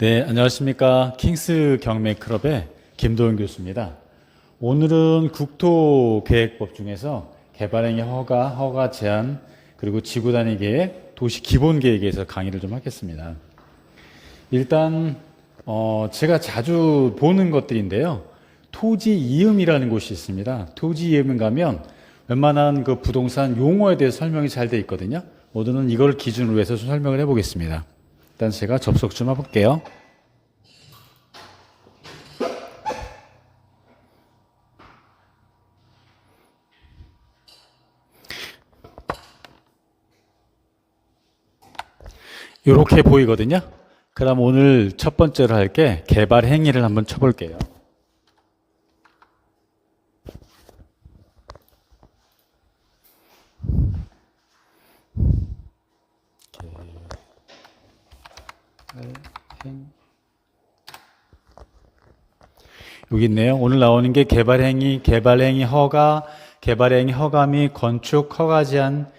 네, 안녕하십니까. 킹스 경매클럽의 김도현 교수입니다. 오늘은 국토계획법 중에서 개발행위 허가 제한, 그리고 지구단위 계획, 도시 기본 계획에 대해서 강의를 좀 하겠습니다. 일단 제가 자주 보는 것들인데요. 토지 이음이라는 곳이 있습니다. 토지 이음 가면 웬만한 그 부동산 용어에 대해서 설명이 잘 돼 있거든요. 오늘은 이걸 기준으로 해서 좀 설명을 해보겠습니다. 일단 제가 접속 좀 해볼게요. 이렇게 보이거든요. 그럼 오늘 첫 번째로 할 게 개발 행위를 한번 쳐볼게요. 여기 있네요. 오늘 나오는 게 개발행위 허가, 개발행위 허가 및 건축 허가 제한,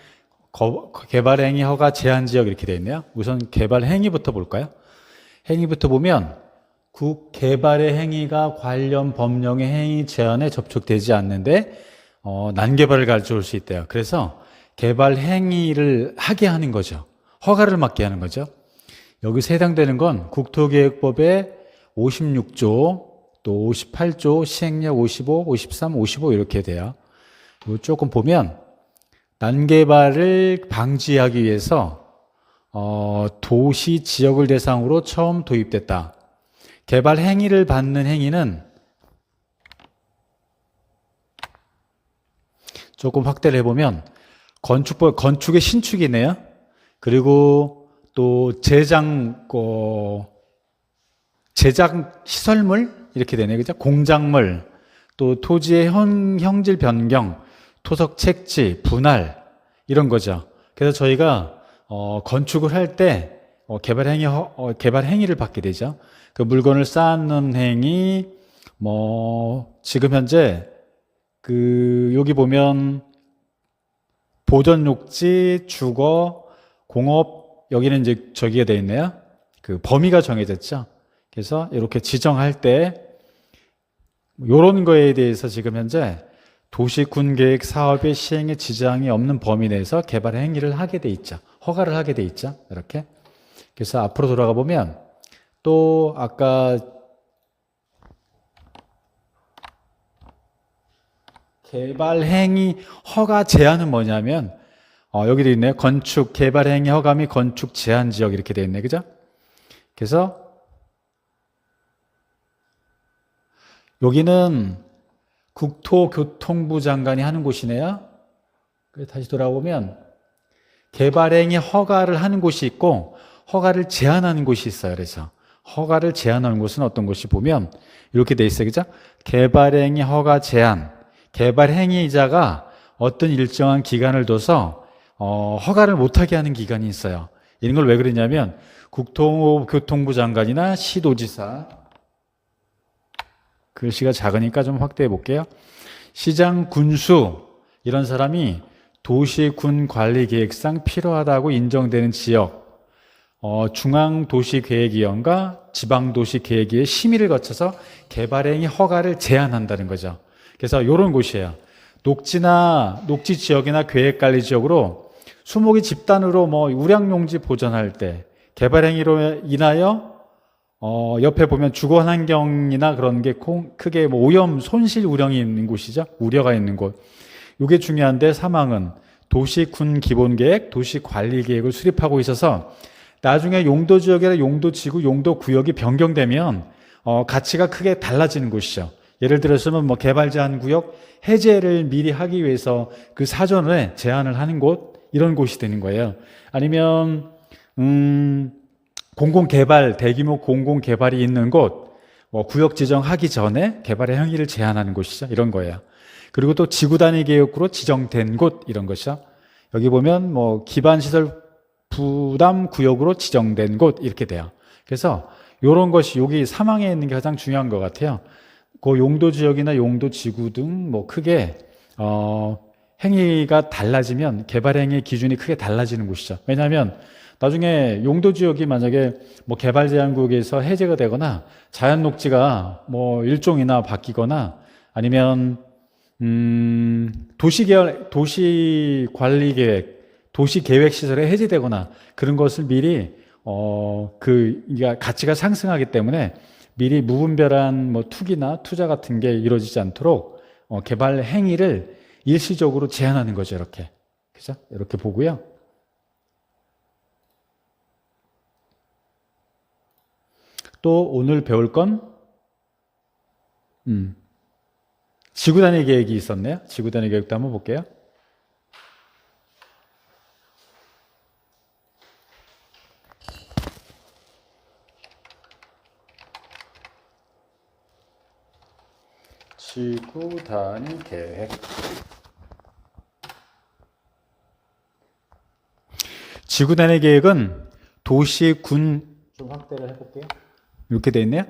개발행위 허가 제한 지역 이렇게 되어 있네요. 우선 개발행위부터 볼까요? 행위부터 보면 개발의 행위가 관련 법령의 행위 제한에 접촉되지 않는데 난개발을 가져올 수 있대요. 그래서 개발 행위를 하게 하는 거죠. 허가를 받게 하는 거죠. 여기서 해당되는 건 국토계획법의 56조, 또 58조, 시행령 55, 53, 55 이렇게 돼요. 조금 보면 난개발을 방지하기 위해서 도시 지역을 대상으로 처음 도입됐다. 개발 행위를 받는 행위는 조금 확대를 해보면 건축의 신축이네요. 그리고 또 제작 시설물 이렇게 되네, 그죠? 공작물, 또 토지의 형질 변경, 토석 채취, 분할 이런 거죠. 그래서 저희가 건축을 할 때 개발 행위를 받게 되죠. 그 물건을 쌓는 행위, 지금 현재 여기 보면 보전 녹지, 주거, 공업 여기는 이제 저기가 되어 있네요. 그 범위가 정해졌죠. 그래서 이렇게 지정할 때 이런 거에 대해서 지금 현재 도시군계획 사업의 시행에 지장이 없는 범위 내에서 개발 행위를 하게 돼 있죠. 허가를 하게 돼 있죠. 이렇게. 그래서 앞으로 돌아가 보면 또 아까 개발 행위 허가 제한은 뭐냐면 여기 돼 있네요. 건축 개발 행위 허가 및 건축 제한 지역 이렇게 돼 있네. 그죠? 그래서 여기는 국토교통부 장관이 하는 곳이네요. 다시 돌아오면 개발행위 허가를 하는 곳이 있고 허가를 제한하는 곳이 있어요. 그래서 허가를 제한하는 곳은 어떤 곳이 보면 이렇게 돼 있어요. 그죠? 개발행위 허가 제한. 개발행위자가 어떤 일정한 기간을 둬서 허가를 못하게 하는 기간이 있어요. 이런 걸 왜 그러냐면 국토교통부 장관이나 시도지사, 글씨가 작으니까 좀 확대해 볼게요. 시장, 군수 이런 사람이 도시군관리계획상 필요하다고 인정되는 지역, 중앙도시계획위원과 지방도시계획위의 심의를 거쳐서 개발행위 허가를 제한한다는 거죠. 그래서 이런 곳이에요. 녹지 지역이나 계획관리 지역으로 수목이 집단으로 우량용지 보전할 때 개발행위로 인하여 옆에 보면 주거환경이나 그런 게 크게 오염, 손실 우려가 있는 곳이죠. 우려가 있는 곳. 이게 중요한데 사망은 도시군 기본계획, 도시관리계획을 수립하고 있어서 나중에 용도지역이나 용도지구, 용도구역이 변경되면 가치가 크게 달라지는 곳이죠. 예를 들어서는 개발 제한 구역 해제를 미리 하기 위해서 그 사전에 제한을 하는 곳, 이런 곳이 되는 거예요. 아니면 대규모 공공개발이 있는 곳, 구역 지정하기 전에 개발의 행위를 제한하는 곳이죠. 이런 거예요. 그리고 또 지구단위 계획으로 지정된 곳, 이런 것이죠. 여기 보면 기반시설 부담 구역으로 지정된 곳, 이렇게 돼요. 그래서 이런 것이 여기 사망에 있는 게 가장 중요한 것 같아요. 그 용도지역이나 용도지구 등 크게 행위가 달라지면 개발행위 기준이 크게 달라지는 곳이죠. 왜냐하면 나중에 용도 지역이 만약에 뭐 개발 제한 구역에서 해제가 되거나 자연 녹지가 뭐 일종이나 바뀌거나 아니면 도시 관리 계획, 도시 계획 시설에 해제되거나 그런 것을 미리 이게 가치가 상승하기 때문에 미리 무분별한 뭐 투기나 투자 같은 게 이루어지지 않도록 개발 행위를 일시적으로 제한하는 거죠. 이렇게. 그죠? 이렇게 보고요. 또 오늘 배울 건 지구 단위 계획이 있었네요. 지구 단위 계획도 한번 볼게요. 지구 단위 계획. 지구 단위 계획은 도시, 군, 좀 확대를 해볼게요. 이렇게 되어 있네요.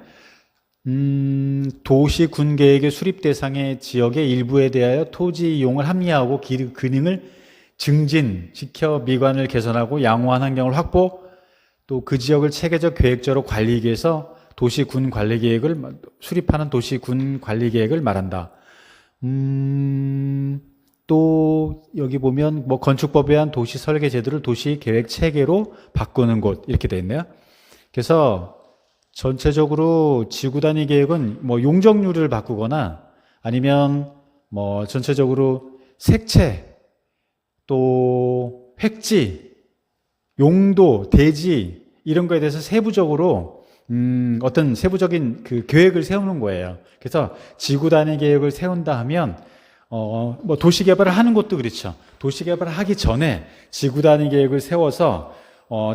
도시, 군 계획의 수립 대상의 지역의 일부에 대하여 토지 이용을 합리화하고 기능을 증진시켜 미관을 개선하고 양호한 환경을 확보, 또 그 지역을 체계적 계획적으로 관리하기 위해서 도시, 군 관리 계획을 수립하는 도시, 군 관리 계획을 말한다. 또 여기 보면 뭐 건축법에 의한 도시 설계 제도를 도시 계획 체계로 바꾸는 곳 이렇게 되어 있네요. 그래서 전체적으로 지구 단위 계획은 뭐 용적률을 바꾸거나 아니면 뭐 전체적으로 색채, 또 획지, 용도, 대지 이런 거에 대해서 세부적으로 어떤 세부적인 그 계획을 세우는 거예요. 그래서 지구 단위 계획을 세운다 하면 뭐 도시 개발을 하는 것도 그렇죠. 도시 개발을 하기 전에 지구 단위 계획을 세워서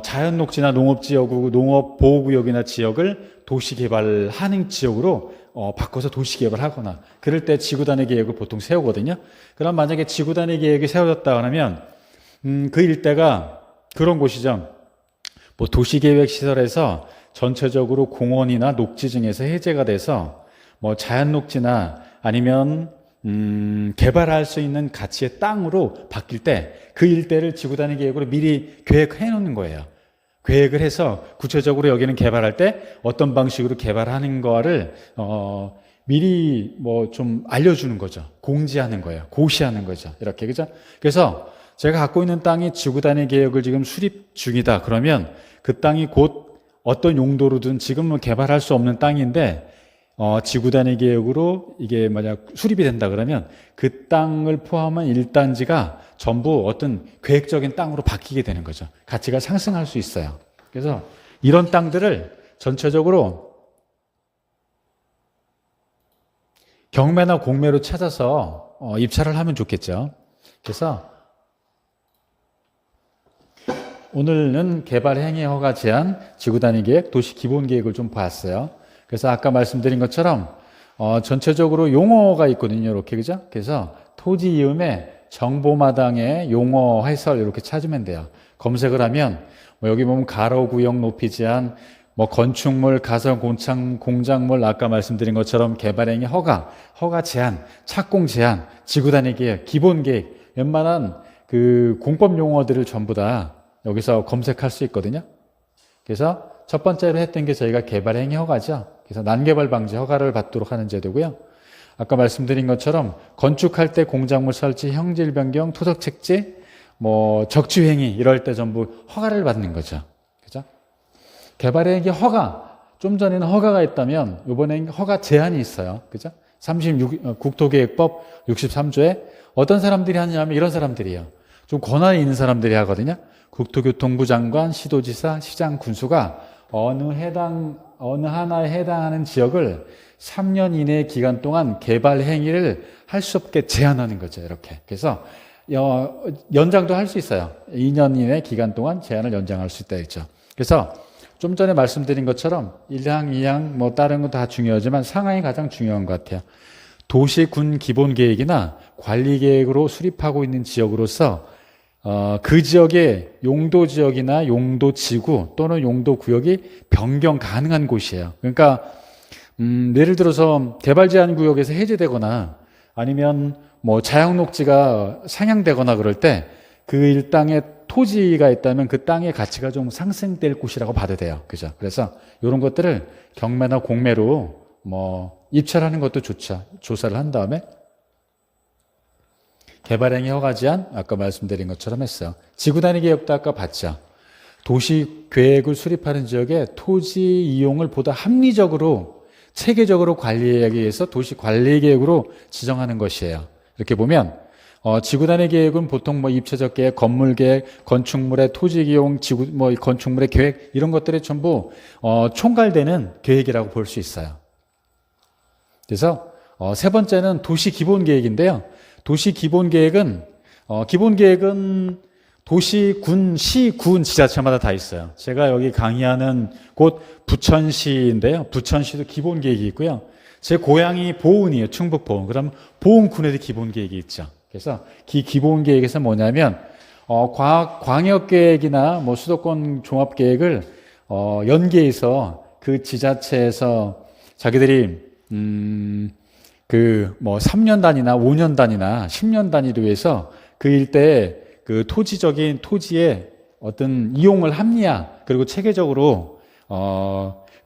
자연 녹지나 농업 지역, 농업 보호 구역이나 지역을 도시 개발하는 지역으로 바꿔서 도시 개발하거나 그럴 때 지구 단위 계획을 보통 세우거든요. 그럼 만약에 지구 단위 계획이 세워졌다 그러면 그 일대가 그런 곳이죠. 뭐 도시 계획 시설에서 전체적으로 공원이나 녹지 중에서 해제가 돼서 뭐 자연 녹지나 아니면 개발할 수 있는 가치의 땅으로 바뀔 때 그 일대를 지구 단위 계획으로 미리 계획해 놓는 거예요. 계획을 해서 구체적으로 여기는 개발할 때 어떤 방식으로 개발하는 거를 미리 뭐 좀 알려주는 거죠. 공지하는 거예요. 고시하는 거죠. 이렇게 그죠? 그래서 제가 갖고 있는 땅이 지구 단위 계획을 지금 수립 중이다. 그러면 그 땅이 곧 어떤 용도로든 지금은 개발할 수 없는 땅인데 지구 단위 계획으로 이게 만약 수립이 된다 그러면 그 땅을 포함한 1단지가 전부 어떤 계획적인 땅으로 바뀌게 되는 거죠. 가치가 상승할 수 있어요. 그래서 이런 땅들을 전체적으로 경매나 공매로 찾아서 입찰을 하면 좋겠죠. 그래서 오늘은 개발 행위 허가 제한, 지구 단위 계획, 도시 기본 계획을 좀 봤어요. 그래서 아까 말씀드린 것처럼 전체적으로 용어가 있거든요. 이렇게 그죠? 그래서 토지 이음에 정보마당에 용어 해설 이렇게 찾으면 돼요. 검색을 하면 뭐 여기 보면 가로 구역 높이 제한, 뭐 건축물, 가설 공작물 아까 말씀드린 것처럼 개발행위 허가 제한, 착공 제한, 지구 단위 계획, 기본 계획 웬만한 그 공법 용어들을 전부 다 여기서 검색할 수 있거든요. 그래서 첫 번째로 했던 게 저희가 개발행위 허가죠. 그래서 난개발 방지 허가를 받도록 하는 제도고요. 아까 말씀드린 것처럼 건축할 때 공작물 설치, 형질 변경, 토적 책지, 뭐 적취행위 이럴 때 전부 허가를 받는 거죠. 그죠? 개발행위 허가, 좀 전에는 허가가 있다면 이번엔 허가 제한이 있어요. 그죠? 국토계획법 63조에 어떤 사람들이 하냐면 이런 사람들이에요. 좀 권한이 있는 사람들이 하거든요. 국토교통부 장관, 시도지사, 시장, 군수가 어느 하나에 해당하는 지역을 3년 이내 기간 동안 개발 행위를 할 수 없게 제한하는 거죠. 이렇게. 그래서 연장도 할 수 있어요. 2년 이내 기간 동안 제한을 연장할 수 있다 했죠. 그래서 좀 전에 말씀드린 것처럼 1항, 2항 뭐 다른 건 다 중요하지만 상항이 가장 중요한 것 같아요. 도시군 기본계획이나 관리계획으로 수립하고 있는 지역으로서 그 지역의 용도 지역이나 용도 지구 또는 용도 구역이 변경 가능한 곳이에요. 그러니까 예를 들어서 개발 제한 구역에서 해제되거나 아니면 뭐 자연 녹지가 상향되거나 그럴 때 그 일당의 토지가 있다면 그 땅의 가치가 좀 상승될 곳이라고 봐도 돼요. 그죠? 그래서 이런 것들을 경매나 공매로 입찰하는 것도 좋죠. 조사를 한 다음에 개발행위 허가 제한 아까 말씀드린 것처럼 했어요. 지구 단위 계획도 아까 봤죠. 도시 계획을 수립하는 지역에 토지 이용을 보다 합리적으로 체계적으로 관리하기 위해서 도시 관리 계획으로 지정하는 것이에요. 이렇게 보면 지구 단위 계획은 보통 입체적 계획, 건물 계획, 건축물의 토지 이용, 지구 건축물의 계획 이런 것들이 전부 총괄되는 계획이라고 볼 수 있어요. 그래서 세 번째는 도시 기본 계획인데요. 도시 기본 계획은 도시, 군, 시, 군, 지자체마다 다 있어요. 제가 여기 강의하는 곳 부천시인데요. 부천시도 기본 계획이 있고요. 제 고향이 보은이에요. 충북 보은. 그럼 보은군에도 기본 계획이 있죠. 그래서 기본 계획에서 뭐냐면 광역 계획이나 수도권 종합 계획을 연계해서 그 지자체에서 자기들이 3년 단위나 5년 단위나 10년 단위로 해서 그 일대에 그 토지의 어떤 이용을 합리화 그리고 체계적으로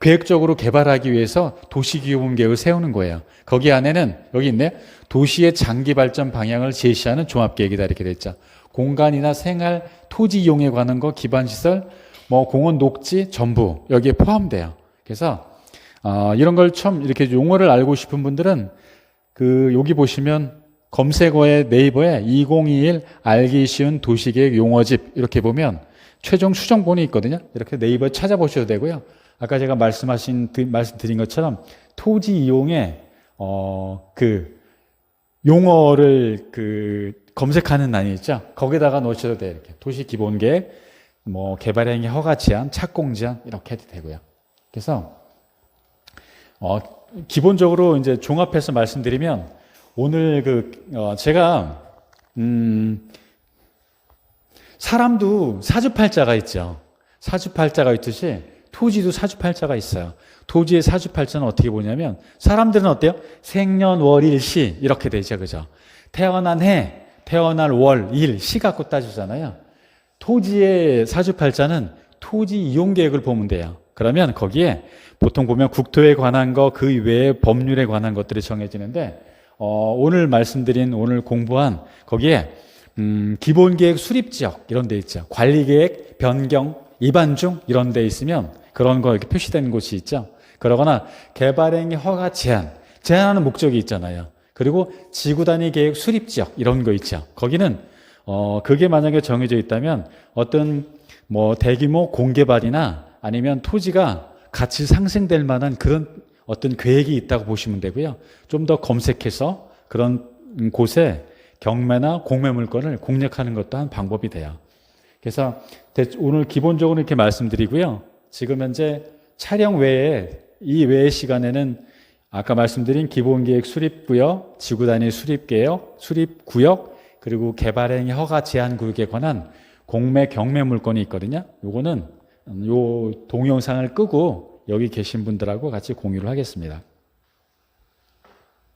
계획적으로 개발하기 위해서 도시기본 계획을 세우는 거예요. 거기 안에는 여기 있네. 도시의 장기 발전 방향을 제시하는 종합계획이다 이렇게 돼 있죠. 공간이나 생활, 토지 이용에 관한 거, 기반시설, 공원, 녹지 전부 여기에 포함돼요. 그래서 이런 걸 처음 이렇게 용어를 알고 싶은 분들은 여기 보시면 검색어에 네이버에 2021 알기 쉬운 도시계획 용어집 이렇게 보면 최종 수정본이 있거든요. 이렇게 네이버에 찾아보셔도 되고요. 아까 제가 말씀드린 것처럼 토지 이용에 용어를 검색하는欄이 있죠. 거기다가 넣으셔도 돼요. 이렇게 도시 기본 계획, 개발행위 허가 제한, 착공 제한 이렇게 해도 되고요. 그래서 기본적으로 이제 종합해서 말씀드리면 오늘 제가 사람도 사주팔자가 있죠. 사주팔자가 있듯이 토지도 사주팔자가 있어요. 토지의 사주팔자는 어떻게 보냐면 사람들은 어때요? 생년월일시 이렇게 되죠. 그죠? 태어난 해, 태어날 월, 일, 시 갖고 따지잖아요. 토지의 사주팔자는 토지 이용 계획을 보면 돼요. 그러면 거기에 보통 보면 국토에 관한 거, 그 외에 법률에 관한 것들이 정해지는데 오늘 공부한 거기에 기본계획 수립지역 이런 데 있죠. 관리계획 변경 위반 중 이런 데 있으면 그런 거 이렇게 표시된 곳이 있죠. 그러거나 개발행위 허가 제한하는 목적이 있잖아요. 그리고 지구단위 계획 수립지역 이런 거 있죠. 거기는 그게 만약에 정해져 있다면 어떤 대규모 공개발이나 아니면 토지가 가치 상승될 만한 그런 어떤 계획이 있다고 보시면 되고요. 좀 더 검색해서 그런 곳에 경매나 공매 물건을 공략하는 것도 한 방법이 돼요. 그래서 오늘 기본적으로 이렇게 말씀드리고요. 지금 현재 촬영 외에 이 외의 시간에는 아까 말씀드린 기본계획 수립구역, 지구단위 수립계획, 수립구역, 그리고 개발행위 허가 제한 구역에 관한 공매, 경매 물건이 있거든요. 요거는 요 동영상을 끄고 여기 계신 분들하고 같이 공유를 하겠습니다.